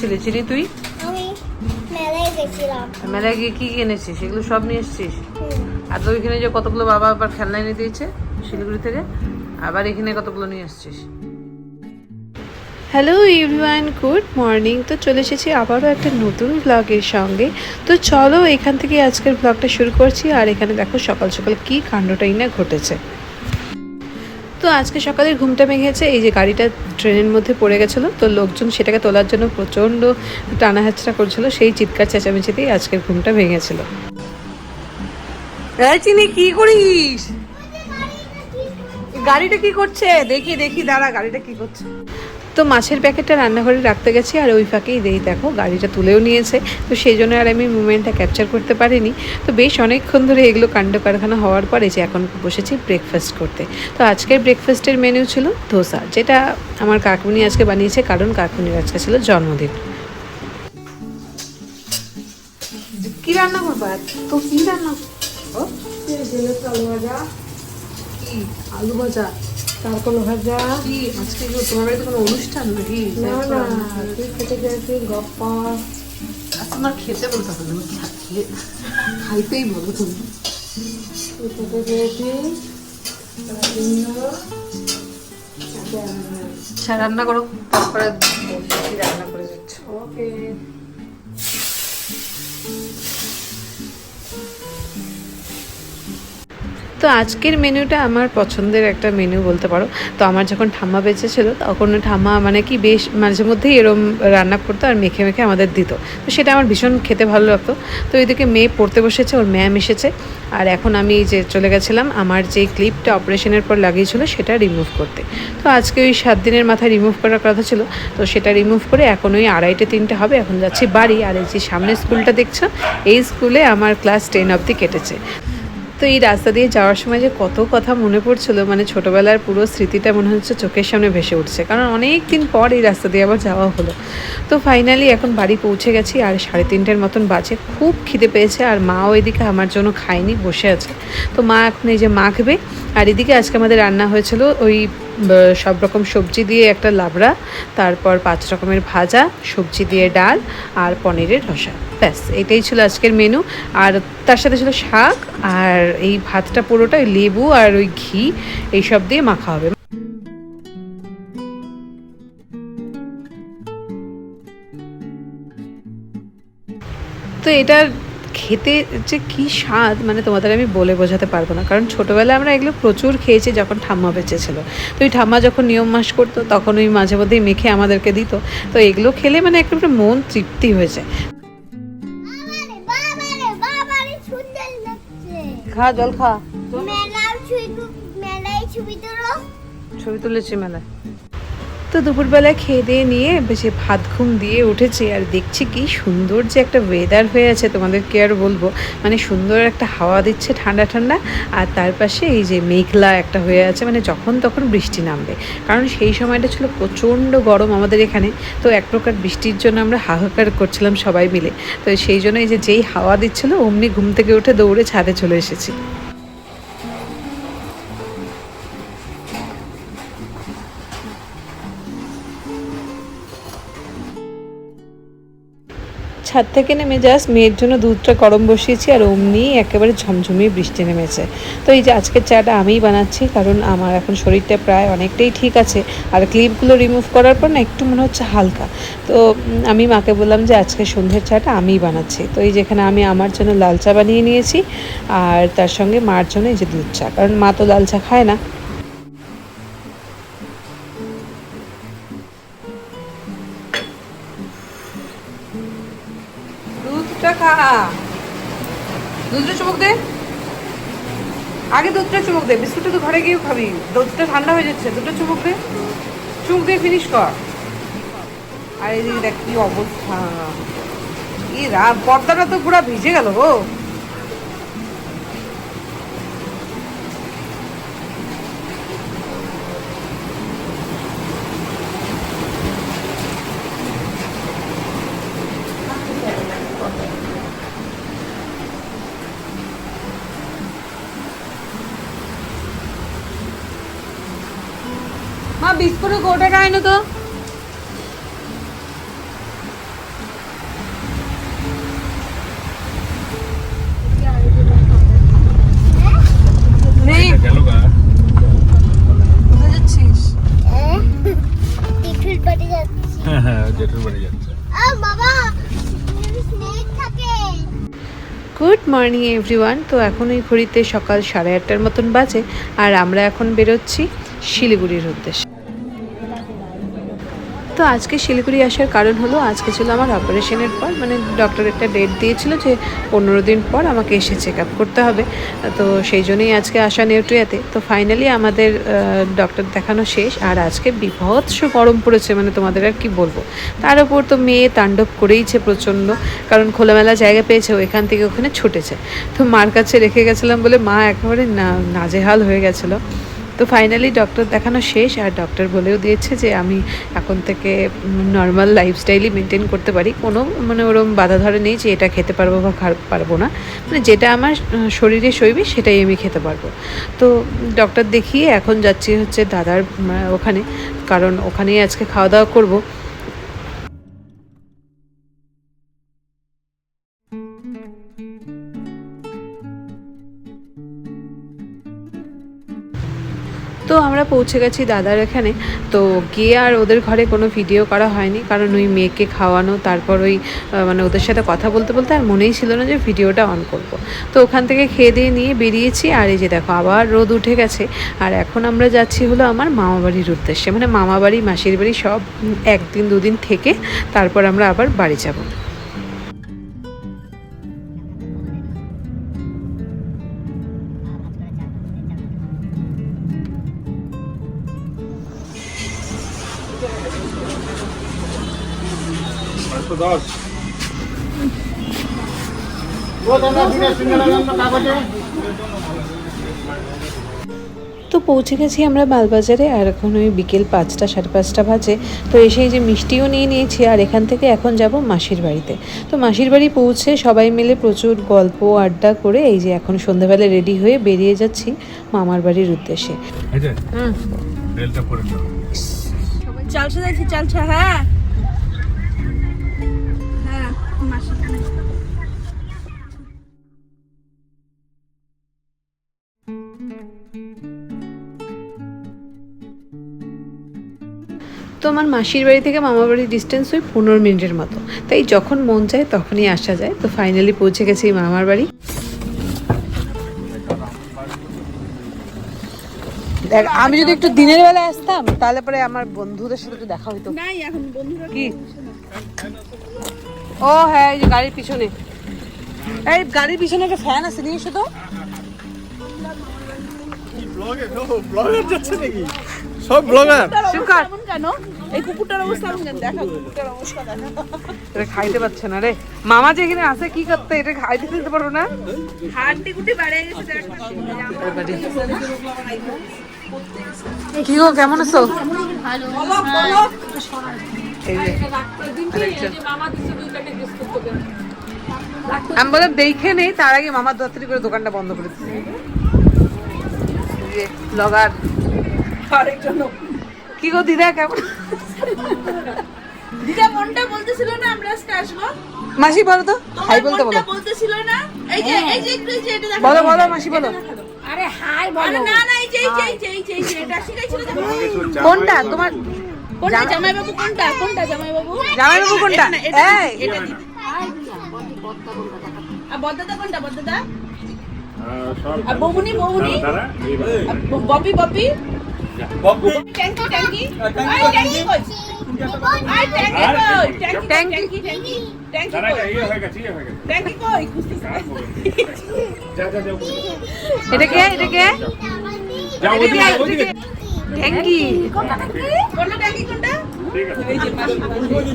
ছিলে চিনি তুই আমি মেলায় গেছিলাম। মেলায় গিয়ে কি কিনেছিস? এগুলো সব নিয়ে এসছিস? আর তো ওইখানে যে কতগুলো বাবা আবার খেলনা এনে দিয়েছে শিলিগুড়ি থেকে, আবার এখানে কতগুলো নিয়ে এসছিস? Hello everyone, good morning. তো চলে এসেছি আবারও একটা নতুন ব্লগের সঙ্গে। তো চলো এখান থেকে আজকের ব্লগটা শুরু করছি। আর এখানে দেখো সকাল সকাল কী কাণ্ডটাই না ঘটেছে। তো আজকে সকালে ঘুমটা ভেঙেছে, এই যে গাড়িটা ট্রেনের মধ্যে পড়ে গেছিলো, তো লোকজন সেটাকে তোলার জন্য প্রচণ্ড টানা হাঁচড়া করছিল, সেই চিৎকার চেঁচামেচিতেই আজকের ঘুমটা ভেঙেছিল। চিনি কি করিস? গাড়িটা কি করছে? দেখি দেখি, দাঁড়া, গাড়িটা কি করছে? তো মাছের প্যাকেটটা রান্নাঘরে রাখতে গেছি, আর ওই ফাঁকেই দেখো গাড়িটা তুলেও নিয়েছে। তো সেই জন্য আর আমি মুভমেন্টটা ক্যাপচার করতে পারিনি। তো বেশ অনেকক্ষণ ধরে এগুলো কাণ্ড কারখানা হওয়ার পরে যে এখন বসেছি ব্রেকফাস্ট করতে। তো আজকের ব্রেকফাস্টের মেনু ছিল ধোসা, যেটা আমার কাকুনি আজকে বানিয়েছে, কারণ কাকুনির আজকে ছিল জন্মদিন। কি রান্না করবো? তো কি রান্না? আলু ভাজা, কি আলু ভাজা, তারপর ভাজা। কি আজকে তোমার বাড়িতে কোনো অনুষ্ঠান নাকি? না না, তুই খেতে গেছি গপ্পা। তোমার খেতে বলতে হবে না, খাইতেই বলো তুমি। খেতে গেছি রান্না করো, তারপরে রান্না করে যাচ্ছ। ওকে। তো আজকের মেনুটা আমার পছন্দের একটা মেনু বলতে পারো। তো আমার যখন ঠাম্মা বেঁচে ছিল তখন ঠাম্মা মানে কি বেশ মাঝে মধ্যেই এরম রান্না করতো আর মেখে মেখে আমাদের দিত। তো সেটা আমার ভীষণ খেতে ভালো লাগতো। তো এদিকে মেয়ে পড়তে বসেছে, ওর ম্যাম এসেছে, আর এখন আমি যে চলে গেছিলাম আমার যে ক্লিপটা অপারেশনের পর লাগিয়েছিল সেটা রিমুভ করতে। তো আজকে ওই 7 দিনের মাথায় রিমুভ করার কথা ছিল, তো সেটা রিমুভ করে এখন ওই 2:30-3টে হবে, এখন যাচ্ছি বাড়ি। আর এই যে সামনে স্কুলটা দেখছো, এই স্কুলে আমার ক্লাস 10 অবধি কেটেছে। তো এই রাস্তা দিয়ে যাওয়ার সময় যে কত কথা মনে পড়ছিল, মানে ছোটোবেলার পুরো স্মৃতিটা মনে হচ্ছে চোখের সামনে ভেসে উঠছে, কারণ অনেক দিন পর এই রাস্তা দিয়ে আবার যাওয়া হলো। তো ফাইনালি এখন বাড়ি পৌঁছে গেছি, আর 3:30-র মতন বাজে। খুব খিদে পেয়েছে, আর মাও এদিকে আমার জন্য খায়নি, বসে আছে। তো মা এখন এই যে মাখবে। আর এদিকে আজকে আমাদের রান্না হয়েছিল ওই সব রকম সবজি দিয়ে একটা লাবড়া, তারপর 5 রকমের ভাজা, সবজি দিয়ে ডাল, আর পনিরের রসা। ব্যাস এটাই ছিল আজকের মেনু। আর তার সাথে ছিল শাক, আর এই ভাতটা পুরোটা ওই লেবু আর ওই ঘি এইসব দিয়ে মাখা হবে। তো এটা খেতে যে কী স্বাদ, মানে তোমাদের আমি বলে বোঝাতে পারবো না, কারণ ছোটোবেলায় আমরা এগুলো প্রচুর খেয়েছি যখন ঠাম্মা বেঁচে ছিল। তো ওই ঠাম্মা যখন নিয়ম মাস করতো তখন ওই মাঝে মধ্যেই মেখে আমাদেরকে দিত। তো এগুলো খেলে মানে একটা মন তৃপ্তি হয়ে যায়। খা, জল খা। ছবি তুলেছি মেলায়। তো দুপুরবেলায় খেয়ে দিয়ে নিয়ে বেশি ভাত ঘুম দিয়ে উঠেছি, আর দেখছি কি সুন্দর যে একটা ওয়েদার হয়ে আছে, তোমাদেরকে আর বলবো। মানে সুন্দর একটা হাওয়া দিচ্ছে ঠান্ডা ঠান্ডা, আর তার পাশে এই যে মেঘলা একটা হয়ে আছে, মানে যখন তখন বৃষ্টি নামবে। কারণ সেই সময়টা ছিল প্রচণ্ড গরম আমাদের এখানে। তো এক প্রকার বৃষ্টির জন্য আমরা হাহাকার করছিলাম সবাই মিলে। তো সেই জন্য এই যে যেই হাওয়া দিচ্ছিলো অমনি ঘুম থেকে উঠে দৌড়ে ছাদে চলে এসেছি। ছাদ থেকে নেমে জাস্ট মেয়ের জন্য দুধটা গরম বসিয়েছি, আর অমনি একেবারে ঝমঝমিয়ে বৃষ্টি নেমেছে। তো এই যে আজকের চাটা আমিই বানাচ্ছি, কারণ আমার এখন শরীরটা প্রায় অনেকটাই ঠিক আছে, আর ক্লিপগুলো রিমুভ করার পর না একটু মনে হচ্ছে হালকা। তো আমি মাকে বললাম যে আজকে সন্ধ্যের চাটা আমিই বানাচ্ছি। তো এই যেখানে আমি আমার জন্য লাল চা বানিয়ে নিয়েছি, আর তার সঙ্গে মার জন্য এই যে দুধ চা, কারণ মা তো লাল চা খায় না। দুধটা খা, দুধটা চুমুক দে, আগে দুধটা চুমুক দে। বিস্কুটটা তো ঘরে গিয়েও খাবি, দুধটা ঠান্ডা হয়ে যাচ্ছে। দুধটা চুমুক দে, চুমুক দিয়ে ফিনিশ কর। আর এদিকে দেখ কি অবস্থা, পর্দাটা তো পুরো ভিজে গেল গো। মা বিস্কুটের গোটাটা আনো তো। Morning everyone. তো এখন ওই ঘড়িতে সকাল 8:30 মতন বাজে, আর আমরা এখন বেরোচ্ছি শিলিগুড়ির উদ্দেশ্যে। তো আজকে শিলিগুড়ি আসার কারণ হলো, আজকে ছিল আমার অপারেশনের পর, মানে ডক্টর একটা ডেট দিয়েছিল যে 15 দিন পর আমাকে এসে চেক আপ করতে হবে। তো সেই জন্যই আজকে আসা নিউট্রিয়াতে। তো ফাইনালি আমাদের ডক্টর দেখানো শেষ, আর আজকে বিভৎস গরম পড়েছে, মানে তোমাদের আর কি বলবো। তার উপর তো মেয়ে তাণ্ডব করেইছে প্রচণ্ড, কারণ খোলামেলা জায়গা পেয়েছে, এখান থেকে ওখানে ছুটেছে। তো মার কাছে রেখে গেছিলাম বলে মা একেবারে নাজেহাল হয়ে গেছিলো। তো ফাইনালি ডক্টর দেখানো শেষ, আর ডক্টর বলেও দিয়েছে যে আমি এখন থেকে নর্মাল লাইফস্টাইলই মেনটেন করতে পারি, কোনো মানে ওরম বাধা ধরে নেই যে এটা খেতে পারবো বা পারবো না, মানে যেটা আমার শরীরে সইবে সেটাই আমি খেতে পারবো। তো ডক্টর দেখিয়ে এখন যাচ্ছি হচ্ছে দাদার ওখানে, কারণ ওখানেই আজকে খাওয়া দাওয়া করবো। তো আমরা পৌঁছে গেছি দাদার এখানে। তো গিয়ে আর ওদের ঘরে কোনো ভিডিও করা হয়নি, কারণ ওই মেয়েকে খাওয়ানো, তারপর ওই মানে ওদের সাথে কথা বলতে বলতে আর মনেই ছিল না যে ভিডিওটা অন করব। তো ওখান থেকে খেয়ে দিয়ে নিয়ে বেরিয়েছি, আর এই যে দেখো আবার রোদ উঠে গেছে। আর এখন আমরা যাচ্ছি হলো আমার মামাবাড়ির উদ্দেশ্যে, মানে মামাবাড়ি মাসির বাড়ি সব 1 দিন 2 দিন থেকে তারপর আমরা আবার বাড়ি যাব। তো পৌঁছে গেছি আমরা মালবাজারে, আর এখন ওই বিকেল 5টা 5:30 বাজে। তো এসেই যে মিষ্টিও নিয়ে নিয়েছি, আর এখান থেকে এখন যাব মাসির বাড়িতে। তো মাসির বাড়ি পৌঁছে সবাই মিলে প্রচুর গল্প আড্ডা করে এই যে এখন সন্ধ্যাবেলা রেডি হয়ে বেরিয়ে যাচ্ছি মামার বাড়ির উদ্দেশ্যে। চালসা দেখছি, চালসা। হ্যাঁ হ্যাঁ তো আমার মাসির বাড়ি থেকে মামার বাড়ির ডিস্টেন্স ওই 15 মিনিটের মতো, তাই যখন মন চায় তখনই আসা যায়। তো ফাইনালি পৌঁছে গেছি মামার বাড়ি। দেখ, আমি যদি একটু দিনের বেলা আসতাম তাহলে পরে আমার বন্ধুদের সাথে একটু দেখা হইতো। নাই এখন বন্ধুরা কি? ও হ্যাঁ, এই যে গাড়ির পিছনে, এই গাড়ির পিছনে একটা ফ্যান আছে, নিয়ে এসো তো। সব ব্লগার সুকার কেমন কেন এই কুকুরটার অবস্থা কেমন কেন? দেখা কুকুরটার অবস্থা দেখা। এটা খাইতে পারছে না রে, মামা যে এখানে আছে কি করতে, এটা খাইতে দিতে পারবো না। হাড্ডি গুটি বেড়ে গেছে দেখ। কি গো, কেমন আছো? এই যে আমি বললাম দেখে নেই, তার আগে মামার দত্তরি করে দোকানটা বন্ধ করে দিচ্ছে। ব্লগার আরেকজন কি গো দিদা, কেমন? দিদা মনটা বলতেছিল না আমরা আজকে আসবো? মাসি বলো তো, হাই বলতে বলো। মনটা বলতেছিল না, এই যে একটু এই যে এটা দেখো। বলো বলো মাসি বলো। আরে হাই বলো। আরে না না, এই যে এটা শিখাইছিল দেখো। কোনটা তোমার? কোনটা জামাই বাবু? কোনটা জামাই বাবু? জামাইবাবু কোনটা? এই এটা দিদি। আর বদ্দাদা কোনটা? বদ্দাদা আর ববুনি ববি ট্যাঙ্কি ট্যাঙ্কি কই? আই ট্যাঙ্কি কই? এটা কে? এটা কে? ট্যাঙ্কি কোনটা ট্যাঙ্কি কোনটা? এই যে মাসি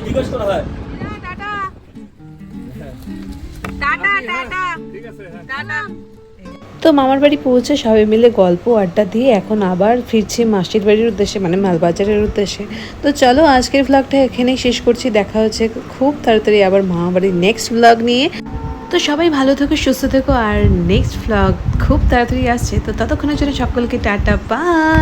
জিজ্ঞেস করা হয়। টাটা টাটা ঠিক আছে টাটা। তো মামার বাড়ি পৌঁছে সবাই মিলে গল্প আড্ডা দিয়ে এখন আবার ফিরছি মাসির বাড়ির উদ্দেশ্যে, মানে মালবাজারের উদ্দেশ্যে। তো চলো আজকের ভ্লগটা এখানেই শেষ করছি, দেখা হচ্ছে খুব তাড়াতাড়ি আবার মামার বাড়ির নেক্সট ভ্লগ নিয়ে। তো সবাই ভালো থেকো, সুস্থ থেকো, আর নেক্সট ভ্লগ খুব তাড়াতাড়ি আসছে। তো ততক্ষণের জন্য সকলকে টাটা, বাই।